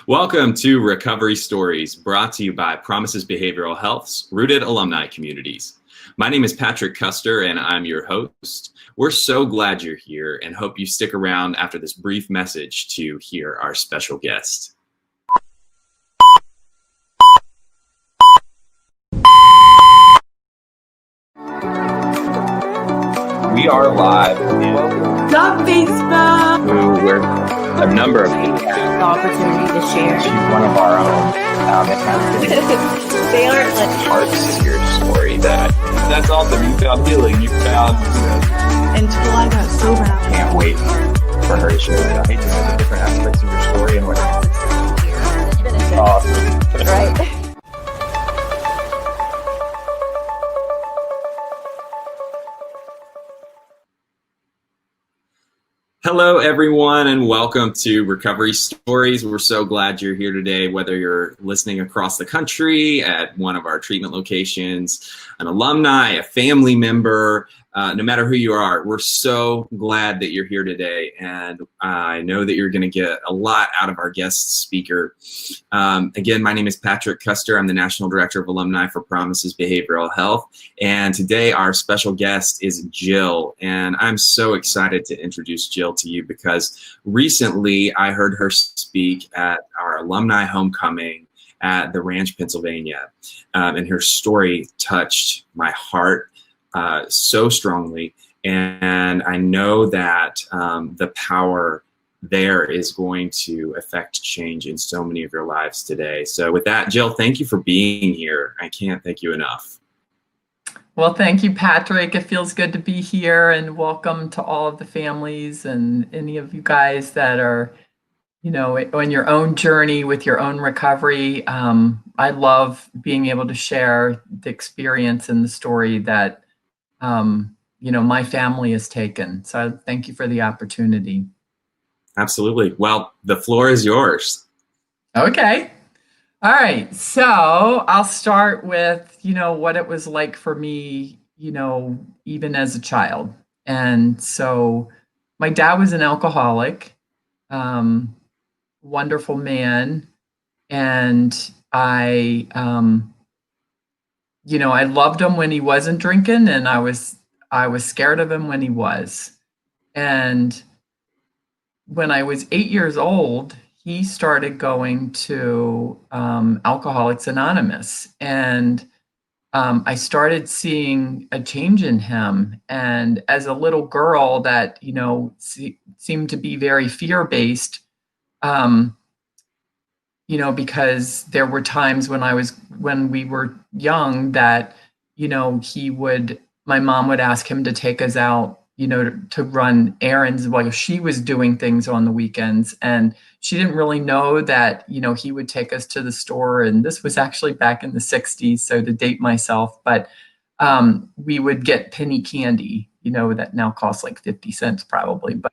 Welcome to Recovery Stories, brought to you by Promises Behavioral Health's Rooted Alumni Communities. My name is Patrick Custer, and I'm your host. We're so glad you're here and hope you stick around after this brief message to hear our special guest. We are live. Love Facebook. We're a number of people. The opportunity to share. She's one of our own. They aren't like Parts to your story that's awesome. You found healing. You found. until I got sober. Can't wait for her to share that. I hate to know the different aspects of your story and what. Awesome. Right. Hello, everyone, and welcome to Recovery Stories. We're so glad you're here today, whether you're listening across the country at one of our treatment locations, an alumni, a family member, no matter who you are. We're so glad that you're here today, and I know that you're going to get a lot out of our guest speaker. Again, my name is Patrick Custer. I'm the National Director of Alumni for Promises Behavioral Health, and today our special guest is Jill, and I'm so excited to introduce Jill to you because recently I heard her speak at our alumni homecoming at the Ranch, Pennsylvania, and her story touched my heart so strongly, and I know that the power there is going to affect change in so many of your lives today. So with that, Jill, thank you for being here. I can't thank you enough. Well, thank you, Patrick. It feels good to be here, and welcome to all of the families and any of you guys that are, on your own journey with your own recovery. I love being able to share the experience and the story that my family has taken. So thank you for the opportunity. Absolutely. Well, the floor is yours. Okay. All right. So I'll start with, what it was like for me, even as a child. And so my dad was an alcoholic, wonderful man. And I loved him when he wasn't drinking, and I was scared of him when he was. And when I was 8 years old, he started going to Alcoholics Anonymous, and I started seeing a change in him. And as a little girl that seemed to be very fear-based, because there were times when we were young that, my mom would ask him to take us out, to run errands while she was doing things on the weekends. And she didn't really know that, he would take us to the store. And this was actually back in the 60s. So to date myself, but we would get penny candy, that now costs like 50 cents probably. But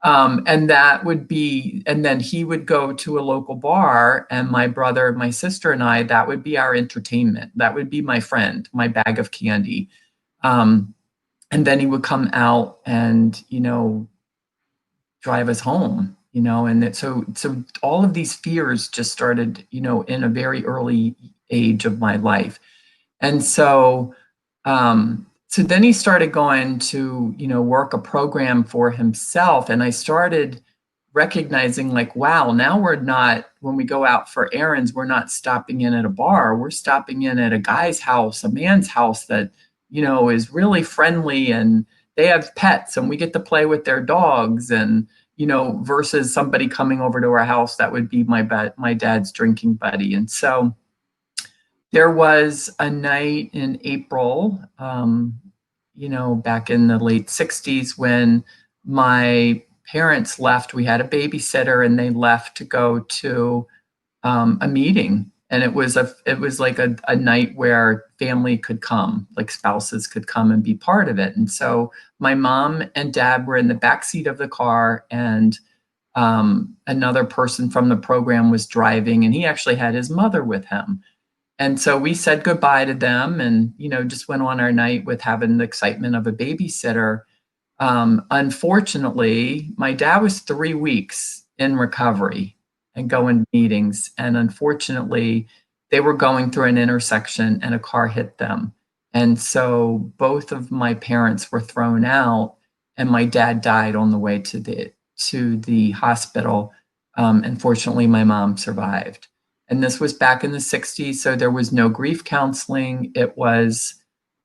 and then he would go to a local bar, and my brother, my sister, and I, that would be our entertainment. That would be my friend, my bag of candy. And then he would come out and, drive us home, and so all of these fears just started, in a very early age of my life. And so then he started going to, work a program for himself. And I started recognizing like, wow, now when we go out for errands, we're not stopping in at a bar. We're stopping in at a guy's house, a man's house that, is really friendly, and they have pets, and we get to play with their dogs, and, versus somebody coming over to our house that would be my dad's drinking buddy. And so there was a night in April, back in the late 60s, when my parents left. We had a babysitter, and they left to go to a meeting. And it was like a night where family could come, like spouses could come and be part of it. And so my mom and dad were in the backseat of the car, and another person from the program was driving, and he actually had his mother with him. And so we said goodbye to them and, just went on our night with having the excitement of a babysitter. Unfortunately, my dad was 3 weeks in recovery. and go in meetings. And unfortunately, they were going through an intersection and a car hit them. And so both of my parents were thrown out, and my dad died on the way to the hospital. Unfortunately, my mom survived. And this was back in the 60s, so there was no grief counseling. It was,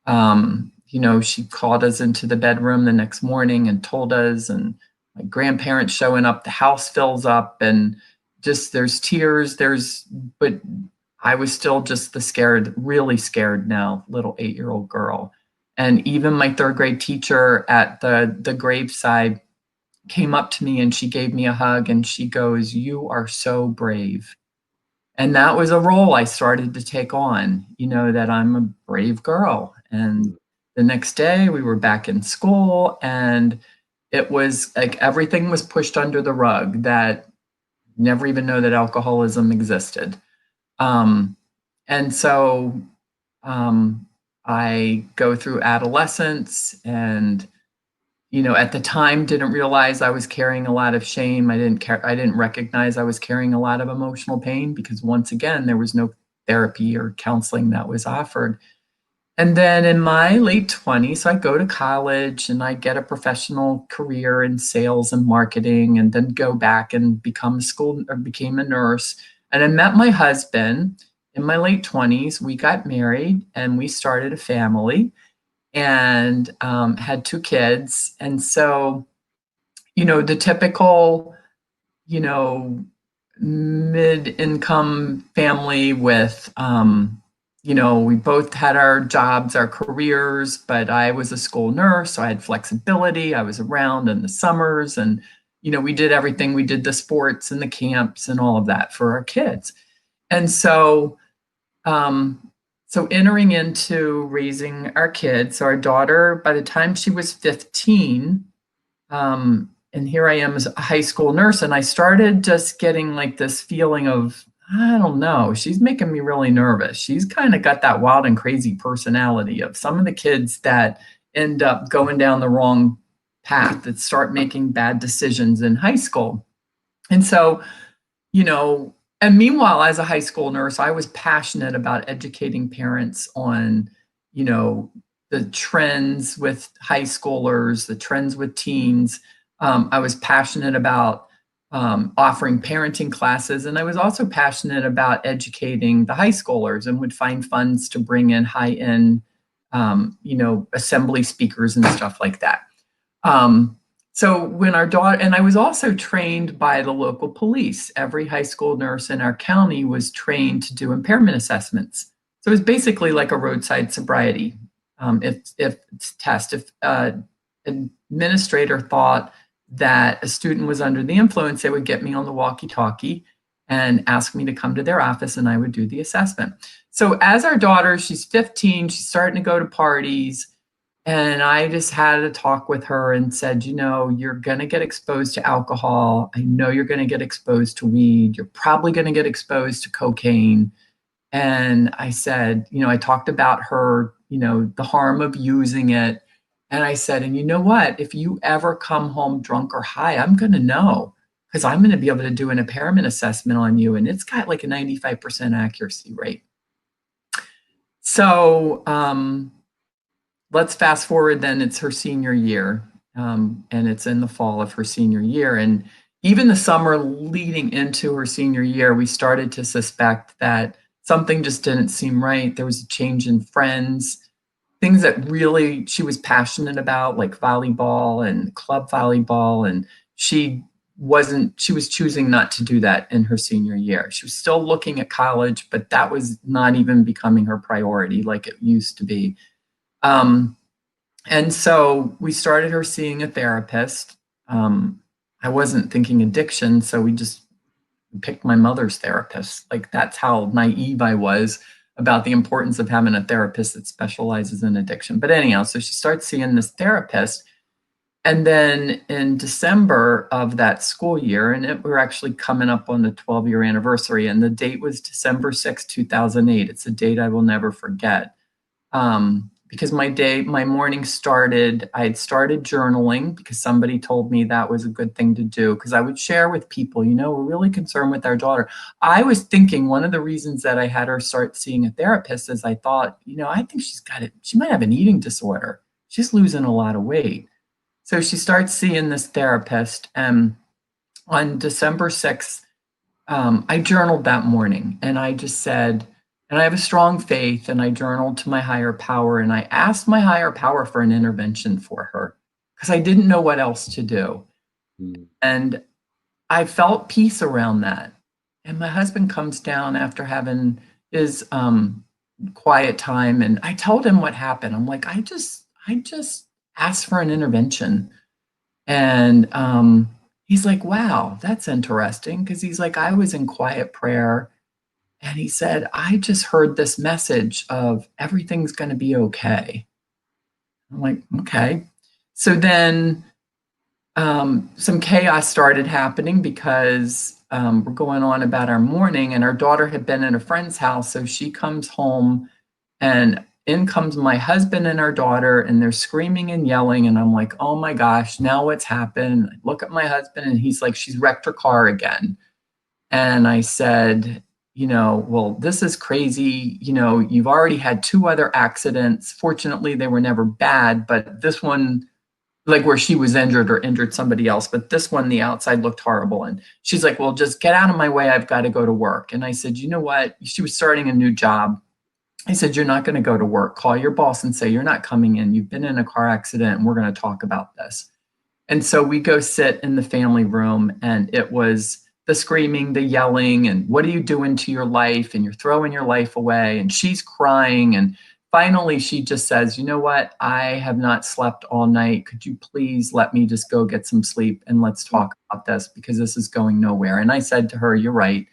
she called us into the bedroom the next morning and told us, and my grandparents showing up, the house fills up, and just there's tears, but I was still just the scared, really scared now, little 8-year-old girl. And even my third grade teacher at the graveside came up to me and she gave me a hug and she goes, "You are so brave." And that was a role I started to take on, that I'm a brave girl. And the next day we were back in school, and it was like everything was pushed under the rug, that never even know that alcoholism existed. And so I go through adolescence, and at the time didn't realize I was carrying a lot of shame. I didn't recognize I was carrying a lot of emotional pain, because once again there was no therapy or counseling that was offered. And then in my late 20s, I go to college and I get a professional career in sales and marketing, and then go back and became a nurse. And I met my husband in my late 20s. We got married and we started a family, and had 2 kids. And so, the typical, mid-income family with, we both had our jobs, our careers, but I was a school nurse, so I had flexibility. I was around in the summers, and, we did everything. We did the sports and the camps and all of that for our kids. And so, entering into raising our kids, so our daughter, by the time she was 15, and here I am as a high school nurse, and I started just getting like this feeling of, I don't know, she's making me really nervous. She's kind of got that wild and crazy personality of some of the kids that end up going down the wrong path, that start making bad decisions in high school. And so, and meanwhile, as a high school nurse, I was passionate about educating parents on, the trends with high schoolers, the trends with teens. I was passionate about offering parenting classes, and I was also passionate about educating the high schoolers, and would find funds to bring in high-end, assembly speakers and stuff like that. So when our daughter, and I was also trained by the local police. Every high school nurse in our county was trained to do impairment assessments. So it was basically like a roadside sobriety test. If administrator thought that a student was under the influence, they would get me on the walkie-talkie and ask me to come to their office, and I would do the assessment. So as our daughter, she's 15, she's starting to go to parties. And I just had a talk with her and said, you're going to get exposed to alcohol. I know you're going to get exposed to weed. You're probably going to get exposed to cocaine. And I said, I talked about her, the harm of using it. And I said, and you know what? If you ever come home drunk or high, I'm going to know, because I'm going to be able to do an impairment assessment on you. And it's got like a 95% accuracy rate. So, let's fast forward then, it's her senior year, and it's in the fall of her senior year. And even the summer leading into her senior year, we started to suspect that something just didn't seem right. There was a change in friends, things that really she was passionate about, like volleyball and club volleyball. And she was choosing not to do that in her senior year. She was still looking at college, but that was not even becoming her priority like it used to be. And so we started her seeing a therapist. I wasn't thinking addiction, so we just picked my mother's therapist. Like, that's how naive I was about the importance of having a therapist that specializes in addiction. But anyhow, so she starts seeing this therapist. And then in December of that school year, and we're actually coming up on the 12-year anniversary, and the date was December 6, 2008. It's a date I will never forget. because my morning started, I had started journaling because somebody told me that was a good thing to do, because I would share with people, we're really concerned with our daughter. I was thinking one of the reasons that I had her start seeing a therapist is I thought, I think she might have an eating disorder. She's losing a lot of weight. So she starts seeing this therapist, and on December 6th, I journaled that morning, and I just said, and I have a strong faith, and I journaled to my higher power, and I asked my higher power for an intervention for her because I didn't know what else to do. Mm. And I felt peace around that. And my husband comes down after having his quiet time, and I told him what happened. I'm like, I just asked for an intervention. And he's like, wow, that's interesting. Because he's like, I was in quiet prayer. And he said, I just heard this message of everything's going to be okay. I'm like, okay. So then some chaos started happening because we're going on about our morning, and our daughter had been at a friend's house. So she comes home, and in comes my husband and our daughter, and they're screaming and yelling. And I'm like, oh my gosh, now what's happened? I look at my husband, and he's like, she's wrecked her car again. And I said, well, this is crazy. You've already had 2 other accidents. Fortunately, they were never bad, but this one, like where she was injured or injured somebody else, but this one, the outside looked horrible. And she's like, well, just get out of my way. I've got to go to work. And I said, you know what? She was starting a new job. I said, you're not going to go to work. Call your boss and say, you're not coming in. You've been in a car accident, and we're going to talk about this. And so we go sit in the family room, and it was the screaming, the yelling, and what are you doing to your life? And you're throwing your life away. And she's crying. And finally, she just says, you know what? I have not slept all night. Could you please let me just go get some sleep, and let's talk about this, because this is going nowhere. And I said to her, you're right.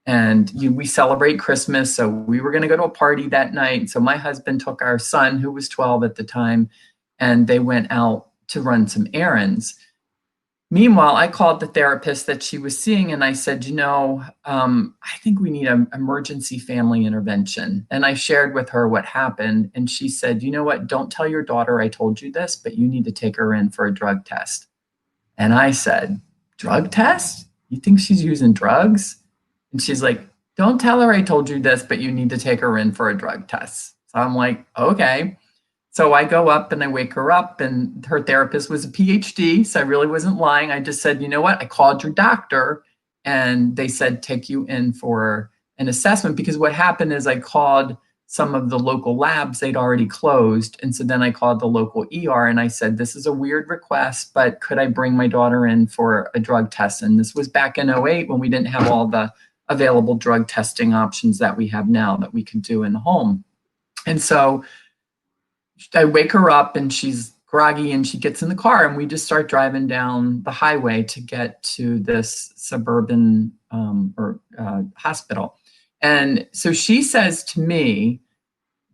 And we celebrate Christmas. So we were going to go to a party that night. So my husband took our son, who was 12 at the time, and they went out to run some errands. Meanwhile, I called the therapist that she was seeing, and I said, I think we need an emergency family intervention. And I shared with her what happened. And she said, you know what? Don't tell your daughter I told you this, but you need to take her in for a drug test. And I said, drug test? You think she's using drugs? And she's like, don't tell her I told you this, but you need to take her in for a drug test. So I'm like, okay. So I go up and I wake her up, and her therapist was a PhD. So I really wasn't lying. I just said, you know what? I called your doctor, and they said, take you in for an assessment. Because what happened is I called some of the local labs, they'd already closed. And so then I called the local ER, and I said, this is a weird request, but could I bring my daughter in for a drug test? And this was back in 2008 when we didn't have all the available drug testing options that we have now that we could do in the home. And so I wake her up, and she's groggy, and she gets in the car, and we just start driving down the highway to get to this suburban hospital. And so she says to me,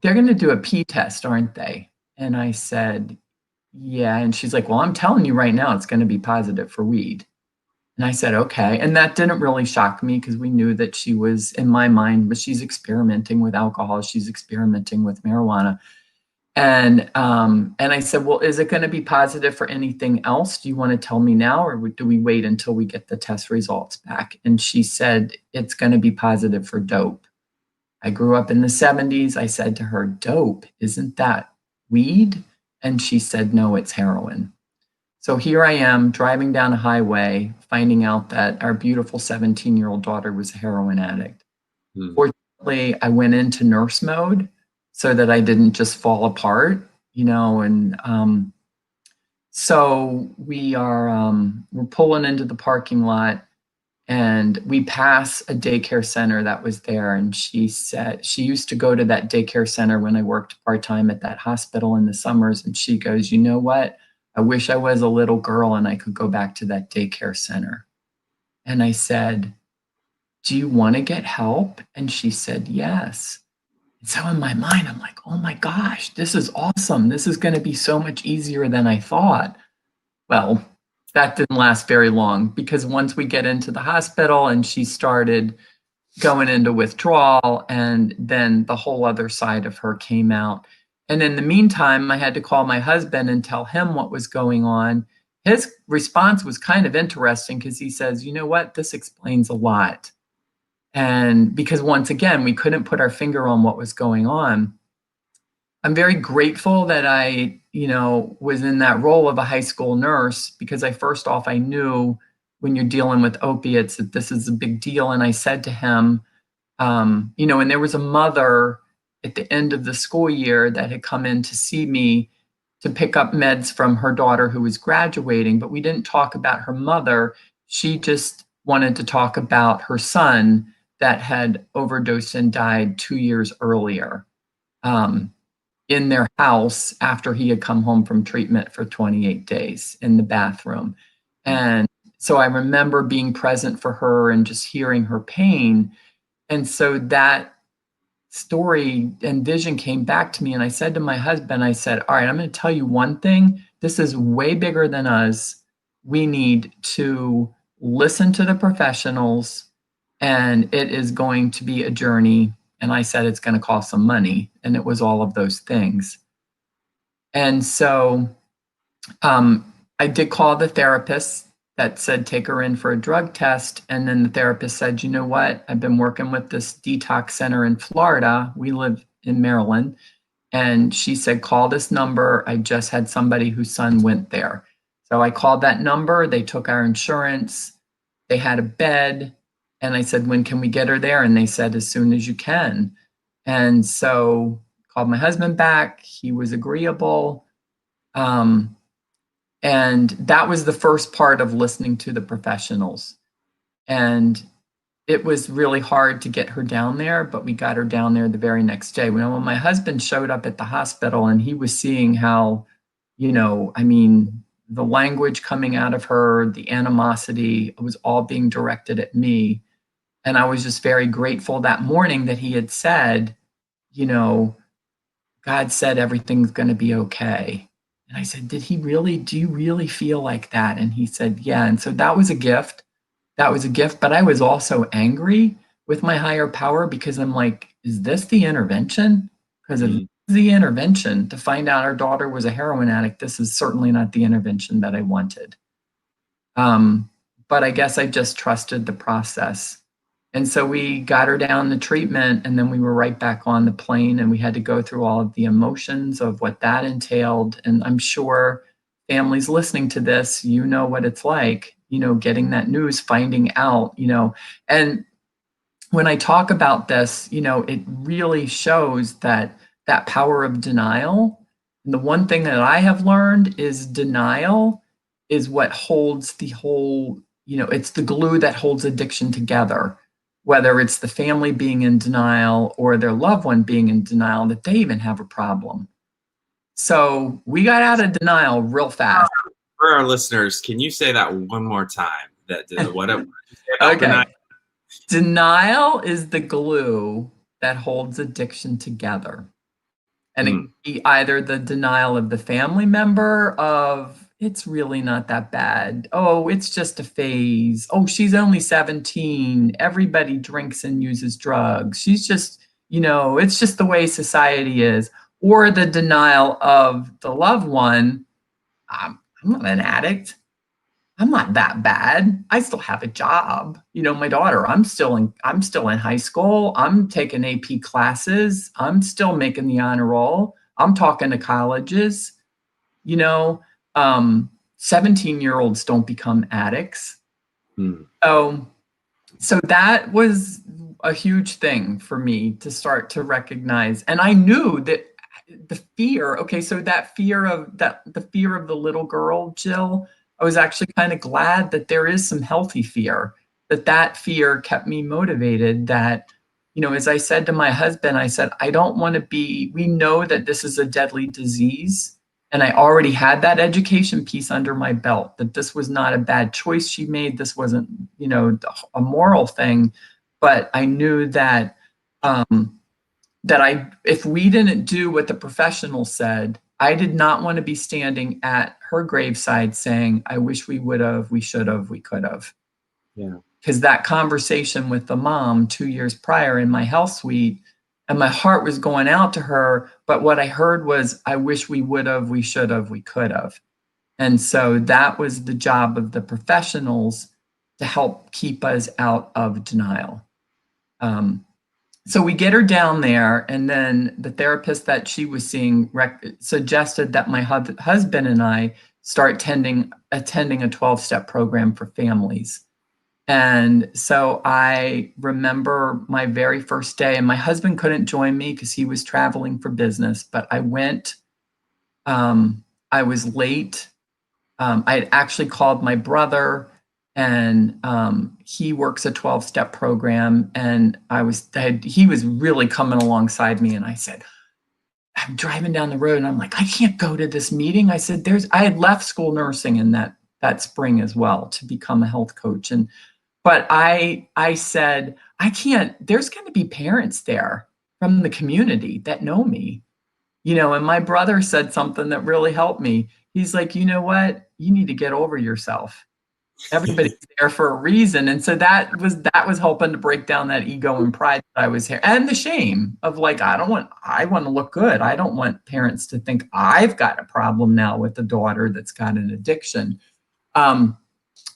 they're going to do a pee test, aren't they? And I said, yeah. And she's like, well, I'm telling you right now, it's going to be positive for weed. And I said, okay. And that didn't really shock me, because we knew that she was, in my mind, but she's experimenting with alcohol. She's experimenting with marijuana. And I said, well, is it going to be positive for anything else? Do you want to tell me now, or do we wait until we get the test results back? And she said, it's going to be positive for dope. I grew up in the 70s. I said to her, dope, isn't that weed? And she said, no, it's heroin. So here I am driving down a highway, finding out that our beautiful 17-year-old daughter was a heroin addict. Fortunately, I went into nurse mode so that I didn't just fall apart, and so we're pulling into the parking lot, and we pass a daycare center that was there. And she said she used to go to that daycare center when I worked part-time at that hospital in the summers. And she goes, you know what? I wish I was a little girl and I could go back to that daycare center. And I said, do you want to get help? And she said, yes. And so in my mind, I'm like, oh my gosh, this is awesome. This is going to be so much easier than I thought. Well, that didn't last very long, because once we get into the hospital and she started going into withdrawal, and then the whole other side of her came out. And in the meantime, I had to call my husband and tell him what was going on. His response was kind of interesting because he says, you know what, this explains a lot. And because once again, we couldn't put our finger on what was going on. I'm very grateful that I, was in that role of a high school nurse because first off, I knew when you're dealing with opiates that this is a big deal. And I said to him, and there was a mother at the end of the school year that had come in to see me to pick up meds from her daughter who was graduating, but we didn't talk about her mother. She just wanted to talk about her son that had overdosed and died 2 years earlier in their house after he had come home from treatment for 28 days in the bathroom. And so I remember being present for her and just hearing her pain. And so that story and vision came back to me. And I said to my husband, I said, all right, I'm going to tell you one thing. This is way bigger than us. We need to listen to the professionals, and it is going to be a journey. And I said, it's going to cost some money. And it was all of those things. And so I did call the therapist that said, take her in for a drug test. And then the therapist said, you know what? I've been working with this detox center in Florida. We live in Maryland. And she said, call this number. I just had somebody whose son went there. So I called that number. They took our insurance. They had a bed. And I said, when can we get her there? And they said, as soon as you can. And so called my husband back. He was agreeable. And that was the first part of listening to the professionals. And it was really hard to get her down there, but we got her down there the very next day. When my husband showed up at the hospital and he was seeing how, the language coming out of her, the animosity, it was all being directed at me. And I was just very grateful that morning that he had said, God said everything's going to be okay. And I said, do you really feel like that? And he said, yeah. And so that was a gift. But I was also angry with my higher power because I'm like, is this the intervention? Because if it's the intervention to find out our daughter was a heroin addict, this is certainly not the intervention that I wanted. But I guess I just trusted the process. And so we got her down the treatment, and then we were right back on the plane, and we had to go through all of the emotions of what that entailed. And I'm sure families listening to this, what it's like, getting that news, finding out, and when I talk about this, it really shows that power of denial. And the one thing that I have learned is denial is what holds the whole, it's the glue that holds addiction together. Whether it's the family being in denial or their loved one being in denial that they even have a problem. So we got out of denial real fast. For our listeners, can you say that one more time? What did you say about okay. Denial is the glue that holds addiction together. And it can be either the denial of the family member of, it's really not that bad. Oh, it's just a phase. Oh, she's only 17. Everybody drinks and uses drugs. She's just, it's just the way society is. Or the denial of the loved one. I'm not an addict. I'm not that bad. I still have a job. My daughter, I'm still in high school. I'm taking AP classes. I'm still making the honor roll. I'm talking to colleges. 17-year-olds don't become addicts. So that was a huge thing for me to start to recognize. And I knew that the fear, so that fear of the fear of the little girl, Jill, I was actually kind of glad that there is some healthy fear, that fear kept me motivated, that, as I said to my husband, I said, I don't want to we know that this is a deadly disease. And I already had that education piece under my belt, that this was not a bad choice she made. This wasn't, a moral thing. But I knew that if we didn't do what the professionals said, I did not want to be standing at her graveside saying, I wish we would have, we should have, we could have. Yeah. Because that conversation with the mom 2 years prior in my health suite, And my heart was going out to her. But what I heard was, I wish we would have, we should have, we could have. And so that was the job of the professionals to help keep us out of denial. So we get her down there, and then the therapist that she was seeing suggested that my husband and I start attending a 12-step program for families. And so I remember my very first day, and my husband couldn't join me because he was traveling for business, but I went. I was late. I had actually called my brother, and he works a 12-step program, and he was really coming alongside me, and I said, I'm driving down the road, and I'm like, I can't go to this meeting. I said, I had left school nursing in that spring as well to become a health coach, but I said, I can't. There's going to be parents there from the community that know me, and my brother said something that really helped me. He's like, you know what? You need to get over yourself. Everybody's there for a reason. And so that was helping to break down that ego and pride that I was here, and the shame of like, I want to look good. I don't want parents to think I've got a problem now with a daughter that's got an addiction.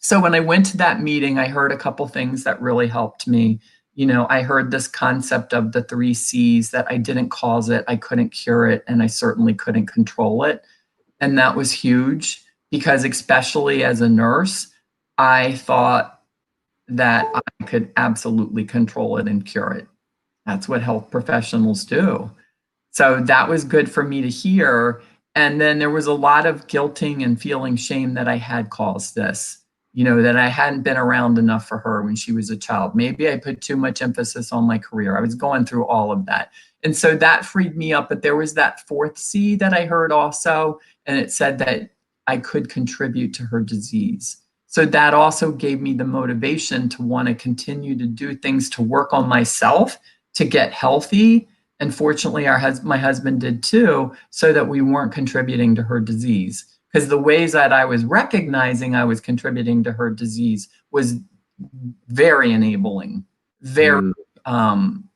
So when I went to that meeting, I heard a couple things that really helped me. I heard this concept of the 3 C's, that I didn't cause it, I couldn't cure it, and I certainly couldn't control it. And that was huge, because especially as a nurse, I thought that I could absolutely control it and cure it. That's what health professionals do. So that was good for me to hear. And then there was a lot of guilting and feeling shame that I had caused this, that I hadn't been around enough for her when she was a child. Maybe I put too much emphasis on my career. I was going through all of that. And so that freed me up. But there was that 4th C that I heard also, and it said that I could contribute to her disease. So that also gave me the motivation to want to continue to do things to work on myself, to get healthy. And fortunately, my husband did too, so that we weren't contributing to her disease. Because the ways that I was recognizing I was contributing to her disease was very enabling, very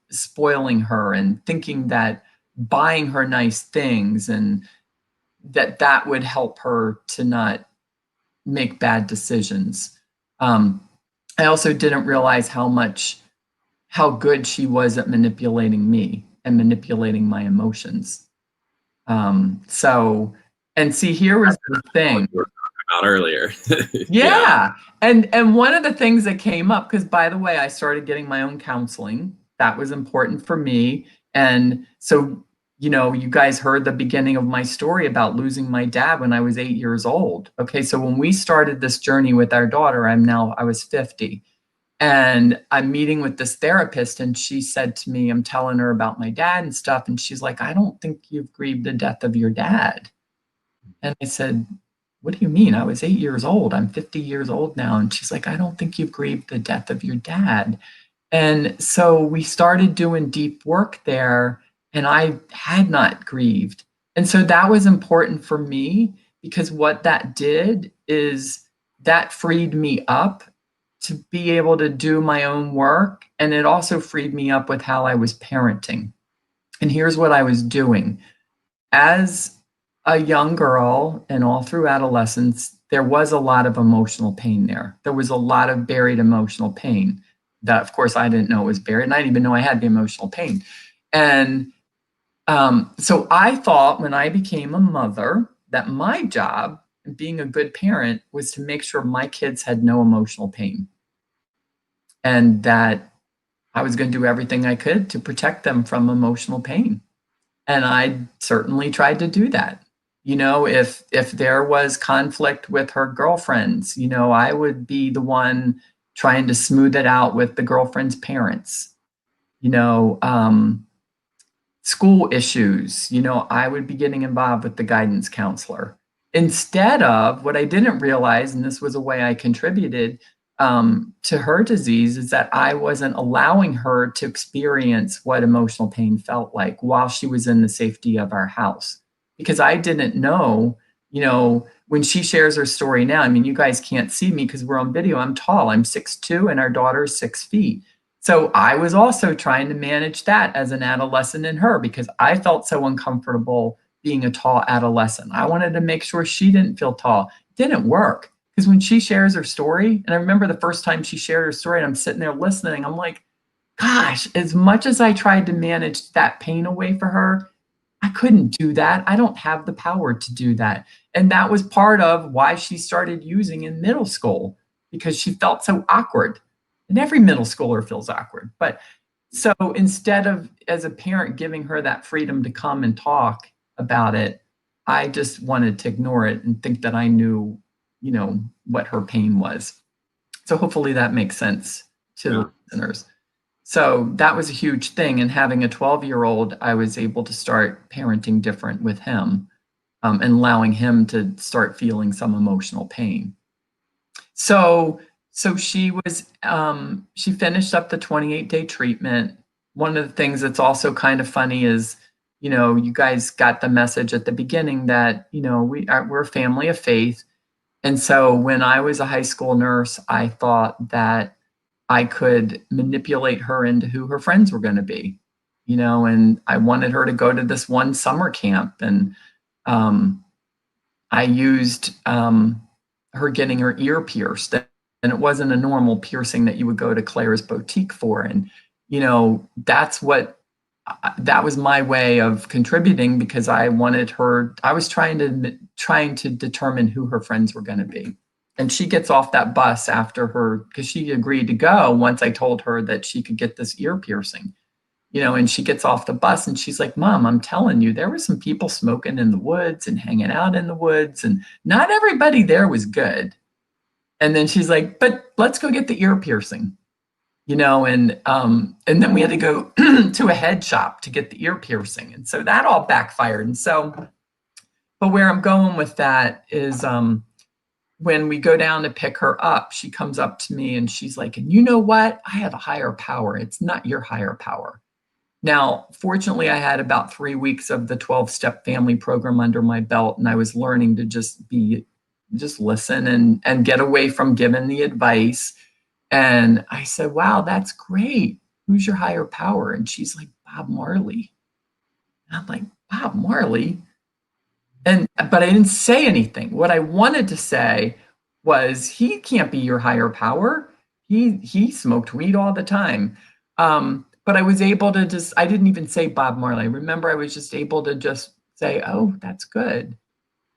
spoiling her, and thinking that buying her nice things and that would help her to not make bad decisions. I also didn't realize how good she was at manipulating me and manipulating my emotions. And see, here was the thing. We were talking about earlier. Yeah. And one of the things that came up, because by the way, I started getting my own counseling. That was important for me. And so, you guys heard the beginning of my story about losing my dad when I was 8 years old. Okay. So when we started this journey with our daughter, I was 50. And I'm meeting with this therapist, and she said to me, I'm telling her about my dad and stuff. And she's like, I don't think you've grieved the death of your dad. And I said, what do you mean? I was 8 years old. I'm 50 years old now. And she's like, I don't think you've grieved the death of your dad. And so we started doing deep work there, and I had not grieved. And so that was important for me, because what that did is that freed me up to be able to do my own work. And it also freed me up with how I was parenting. And here's what I was doing. As a young girl and all through adolescence, there was a lot of emotional pain there. There was a lot of buried emotional pain that, of course, I didn't know was buried, and I didn't even know I had the emotional pain. And so I thought when I became a mother that my job, being a good parent, was to make sure my kids had no emotional pain, and that I was going to do everything I could to protect them from emotional pain. And I certainly tried to do that. If there was conflict with her girlfriends, I would be the one trying to smooth it out with the girlfriend's parents. School issues, I would be getting involved with the guidance counselor. Instead of, what I didn't realize, and this was a way I contributed to her disease, is that I wasn't allowing her to experience what emotional pain felt like while she was in the safety of our house. Because I didn't know, when she shares her story now, you guys can't see me because we're on video. I'm tall, I'm 6'2", and our daughter's 6 feet. So I was also trying to manage that as an adolescent in her because I felt so uncomfortable being a tall adolescent. I wanted to make sure she didn't feel tall. It didn't work because when she shares her story, and I remember the first time she shared her story, and I'm sitting there listening, I'm like, gosh, as much as I tried to manage that pain away for her, I couldn't do that. I don't have the power to do that. And that was part of why she started using in middle school because she felt so awkward. And every middle schooler feels awkward. But so instead of, as a parent, giving her that freedom to come and talk about it, I just wanted to ignore it and think that I knew, what her pain was. So hopefully that makes sense to Yeah. the listeners. So that was a huge thing. And having a 12-year-old, I was able to start parenting different with him, and allowing him to start feeling some emotional pain. So she finished up the 28-day treatment. One of the things that's also kind of funny is, you guys got the message at the beginning that, we're a family of faith. And so when I was a high school nurse, I thought that I could manipulate her into who her friends were going to be, and I wanted her to go to this one summer camp. And I used her getting her ear pierced. And it wasn't a normal piercing that you would go to Claire's boutique for. And, that was my way of contributing because I wanted her, I was trying to determine who her friends were going to be. And she gets off that bus after because she agreed to go once I told her that she could get this ear piercing, and she gets off the bus and she's like, Mom, I'm telling you, there were some people smoking in the woods and hanging out in the woods, and not everybody there was good. And then she's like, but let's go get the ear piercing, and then we had to go to a head shop to get the ear piercing. And so that all backfired. And so, but where I'm going with that is, when we go down to pick her up, she comes up to me and she's like, and you know what? I have a higher power. It's not your higher power. Now, fortunately, I had about 3 weeks of the 12-step family program under my belt, and I was learning to just listen and get away from giving the advice. And I said, wow, that's great. Who's your higher power? And she's like, Bob Marley. And I'm like, Bob Marley? But I didn't say anything. What I wanted to say was, he can't be your higher power. He smoked weed all the time. But I was able to I didn't even say Bob Marley. Remember, I was just able to just say, oh, that's good.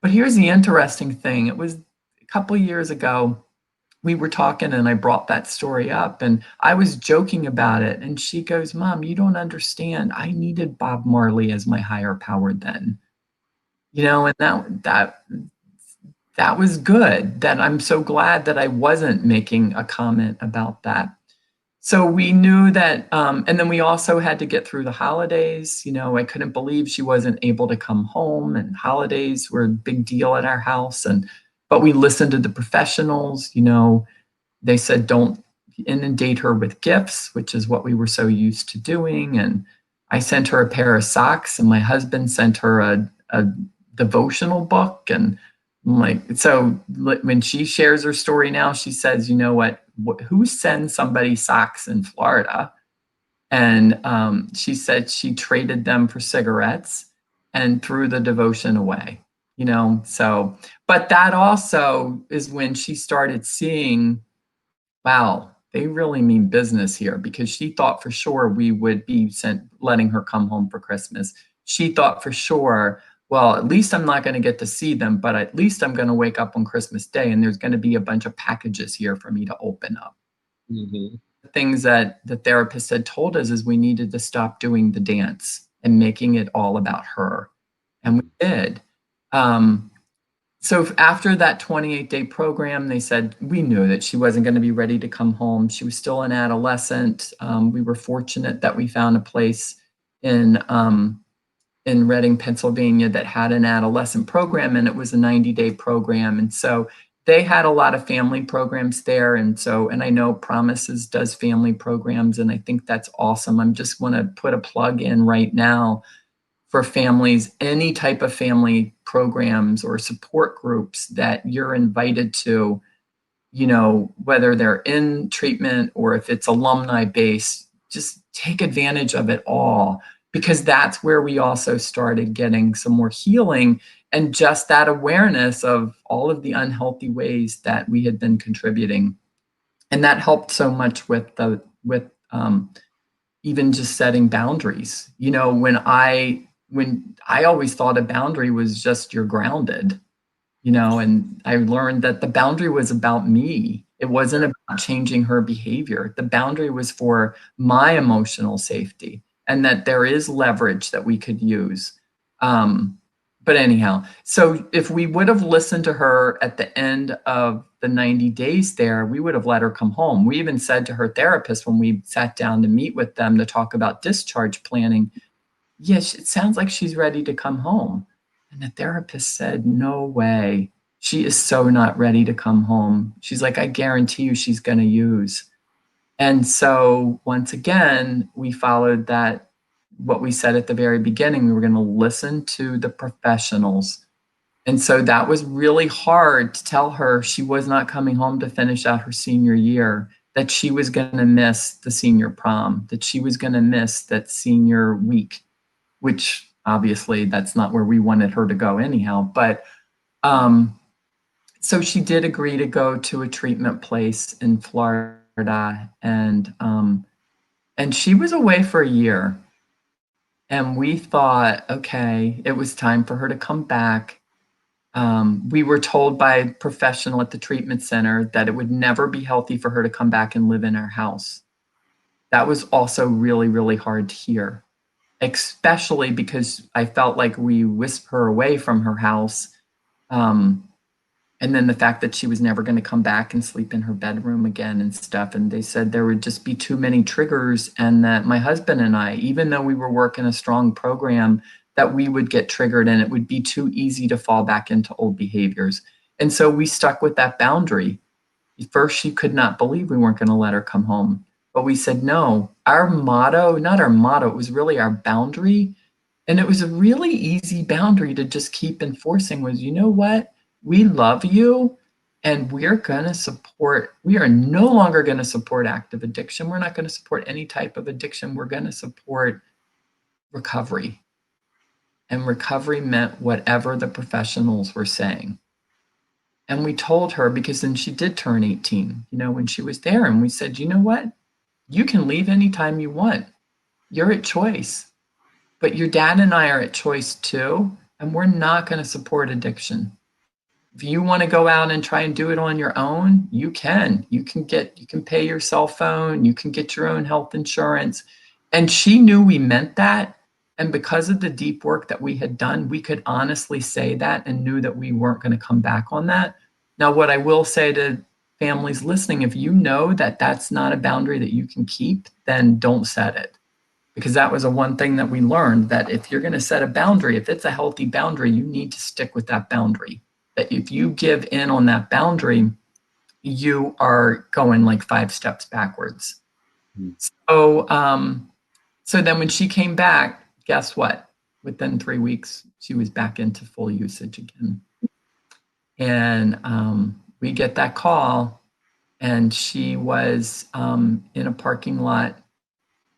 But here's the interesting thing. It was a couple of years ago, we were talking and I brought that story up and I was joking about it. And she goes, Mom, you don't understand. I needed Bob Marley as my higher power then. And that was good. That I'm so glad that I wasn't making a comment about that. So we knew that, and then we also had to get through the holidays. I couldn't believe she wasn't able to come home, and holidays were a big deal at our house. But we listened to the professionals. They said don't inundate her with gifts, which is what we were so used to doing. And I sent her a pair of socks, and my husband sent her a devotional book. And I'm like, so when she shares her story now, she says, you know what, who sends somebody socks in Florida? And she said she traded them for cigarettes and threw the devotion away, so, but that also is when she started seeing, wow, they really mean business here, because she thought for sure we would be letting her come home for Christmas. She thought for sure, well, at least I'm not going to get to see them, but at least I'm going to wake up on Christmas Day and there's going to be a bunch of packages here for me to open up. Mm-hmm. The things that the therapist had told us is we needed to stop doing the dance and making it all about her. And we did. So after that 28-day program, they said, we knew that she wasn't going to be ready to come home. She was still an adolescent. We were fortunate that we found a place in Reading, Pennsylvania, that had an adolescent program, and it was a 90-day program. And so they had a lot of family programs there. And I know Promises does family programs, and I think that's awesome. I'm just want to put a plug in right now for families, any type of family programs or support groups that you're invited to. whether they're in treatment or if it's alumni based, just take advantage of it all, because that's where we also started getting some more healing and just that awareness of all of the unhealthy ways that we had been contributing. And that helped so much with even just setting boundaries. When I always thought a boundary was just you're grounded, and I learned that the boundary was about me. It wasn't about changing her behavior. The boundary was for my emotional safety, and that there is leverage that we could use. But anyhow, so if we would have listened to her at the end of the 90 days there, we would have let her come home. We even said to her therapist when we sat down to meet with them to talk about discharge planning, yes, it sounds like she's ready to come home. And the therapist said, no way. She is so not ready to come home. She's like, I guarantee you she's going to use. And so once again, we followed that, what we said at the very beginning, we were going to listen to the professionals. And so that was really hard to tell her she was not coming home to finish out her senior year, that she was going to miss the senior prom, that she was going to miss that senior week, which obviously that's not where we wanted her to go anyhow. But so she did agree to go to a treatment place in Florida, and she was away for a year. And we thought, okay, it was time for her to come back. We were told by a professional at the treatment center that it would never be healthy for her to come back and live in our house. That was also really, really hard to hear, especially because I felt like we whisked her away from her house. And then the fact that she was never going to come back and sleep in her bedroom again and stuff. And they said there would just be too many triggers, and that my husband and I, even though we were working a strong program, that we would get triggered and it would be too easy to fall back into old behaviors. And so we stuck with that boundary. First, she could not believe we weren't going to let her come home. But we said, no, our motto, not our motto, it was really our boundary. And it was a really easy boundary to just keep enforcing was, you know what? We love you, and we are no longer going to support active addiction. We're not going to support any type of addiction. We're going to support recovery. And recovery meant whatever the professionals were saying. And we told her, because then she did turn 18, when she was there. And we said, you know what? You can leave anytime you want. You're at choice. But your dad and I are at choice too. And we're not going to support addiction. If you want to go out and try and do it on your own, you can. You can pay your cell phone. You can get your own health insurance. And she knew we meant that. And because of the deep work that we had done, we could honestly say that and knew that we weren't going to come back on that. Now, what I will say to families listening, if you know that that's not a boundary that you can keep, then don't set it. Because that was one thing that we learned, that if you're going to set a boundary, if it's a healthy boundary, you need to stick with that boundary. That if you give in on that boundary, you are going like 5 steps backwards. Mm-hmm. So then when she came back, guess what? Within 3 weeks, she was back into full usage again. And we get that call, and she was in a parking lot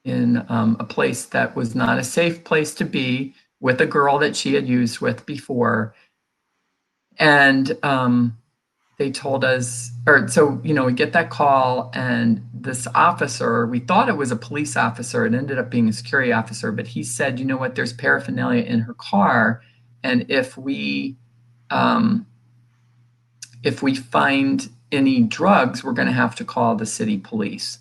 in a place that was not a safe place to be, with a girl that she had used with before. And they told us, we get that call, and this officer, we thought it was a police officer. It ended up being a security officer, but he said, you know what, there's paraphernalia in her car. And if we find any drugs, we're going to have to call the city police.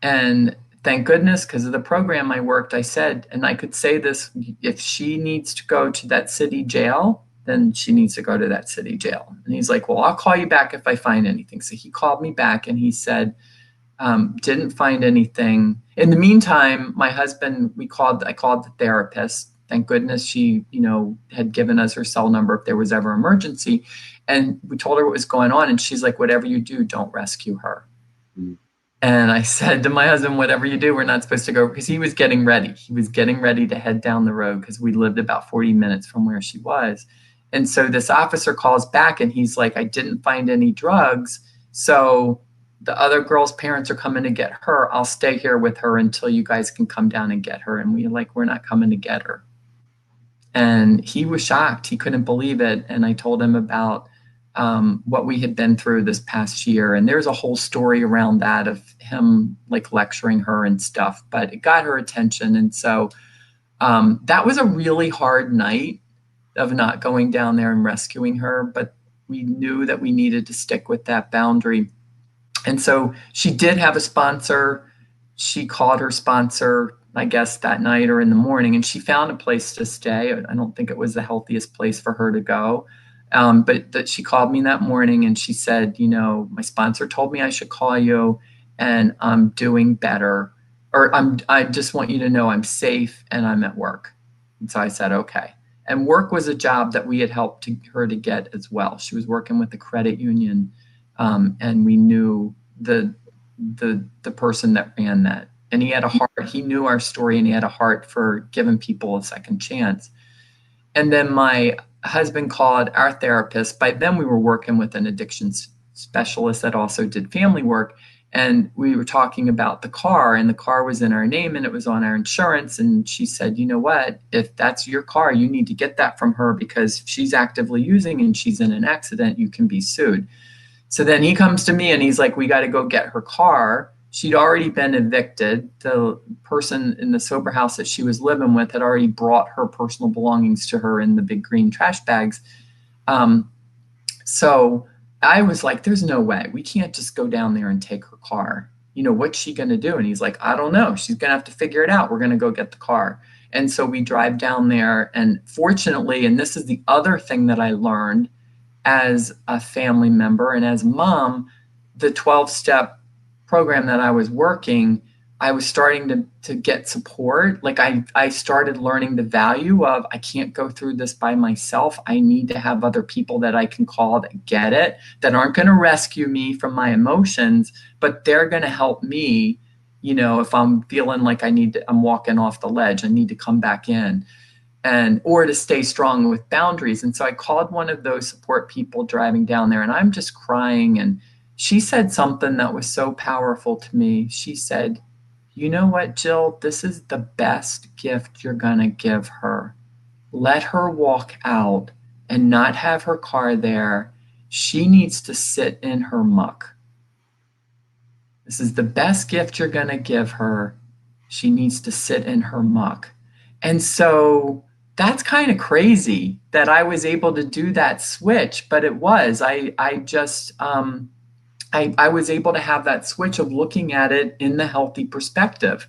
And thank goodness, because of the program I worked, I said, and I could say this, if she needs to go to that city jail, then she needs to go to that city jail. And he's like, well, I'll call you back if I find anything. So he called me back and he said, didn't find anything. In the meantime, my husband, I called the therapist. Thank goodness she, had given us her cell number if there was ever an emergency. And we told her what was going on. And she's like, whatever you do, don't rescue her. Mm. And I said to my husband, whatever you do, we're not supposed to go, because he was getting ready. He was getting ready to head down the road because we lived about 40 minutes from where she was. And so this officer calls back and he's like, I didn't find any drugs. So the other girl's parents are coming to get her. I'll stay here with her until you guys can come down and get her. And we're not coming to get her. And he was shocked. He couldn't believe it. And I told him about what we had been through this past year. And there's a whole story around that of him like lecturing her and stuff, but it got her attention. And so that was a really hard night of not going down there and rescuing her, but we knew that we needed to stick with that boundary. And so she did have a sponsor. She called her sponsor, I guess, that night or in the morning, and she found a place to stay. I don't think it was the healthiest place for her to go. But that she called me that morning and she said, my sponsor told me I should call you and I'm doing better. Or I just want you to know I'm safe and I'm at work. And so I said, okay. And work was a job that we had helped her to get as well. She was working with the credit union, and we knew the person that ran that. And he had a heart. He knew our story and he had a heart for giving people a second chance. And then my husband called our therapist. By then we were working with an addictions specialist that also did family work. And we were talking about the car, and the car was in our name and it was on our insurance. And she said, you know what, if that's your car, you need to get that from her, because if she's actively using and she's in an accident, you can be sued. So then he comes to me and he's like, we got to go get her car. She'd already been evicted. The person in the sober house that she was living with had already brought her personal belongings to her in the big green trash bags. So I was like, there's no way. We can't just go down there and take her car. What's she going to do? And he's like, I don't know. She's going to have to figure it out. We're going to go get the car. And so we drive down there. And fortunately, and this is the other thing that I learned as a family member and as a mom, the 12-step program that I was working, I was starting to get support. Like I started learning the value of, I can't go through this by myself. I need to have other people that I can call that get it, that aren't going to rescue me from my emotions, but they're going to help me, if I'm feeling like I'm walking off the ledge, I need to come back in. Or to stay strong with boundaries. And so I called one of those support people driving down there, and I'm just crying. And she said something that was so powerful to me. She said, you know what, Jill, this is the best gift you're going to give her. Let her walk out and not have her car there. She needs to sit in her muck. This is the best gift you're going to give her. She needs to sit in her muck. And so that's kind of crazy that I was able to do that switch, but it was. I was able to have that switch of looking at it in the healthy perspective.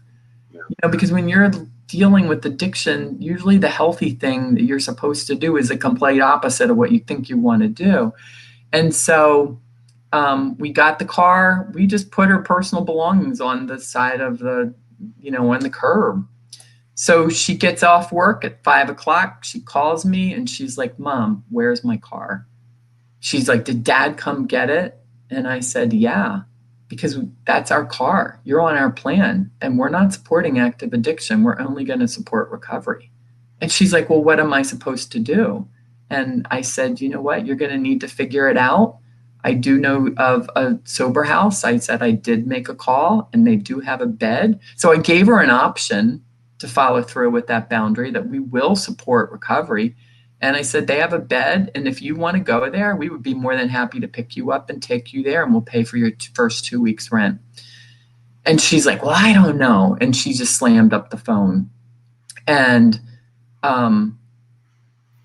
Yeah. Because when you're dealing with addiction, usually the healthy thing that you're supposed to do is the complete opposite of what you think you want to do. And so we got the car. We just put her personal belongings on the side of on the curb. So she gets off work at 5:00. She calls me and she's like, Mom, where's my car? She's like, did Dad come get it? And I said, yeah, because that's our car. You're on our plan and we're not supporting active addiction. We're only going to support recovery. And she's like, well, what am I supposed to do? And I said, you know what? You're going to need to figure it out. I do know of a sober house. I said I did make a call and they do have a bed. So I gave her an option to follow through with that boundary that we will support recovery. And I said, they have a bed. And if you want to go there, we would be more than happy to pick you up and take you there. And we'll pay for your first 2 weeks rent. And she's like, well, I don't know. And she just slammed up the phone. And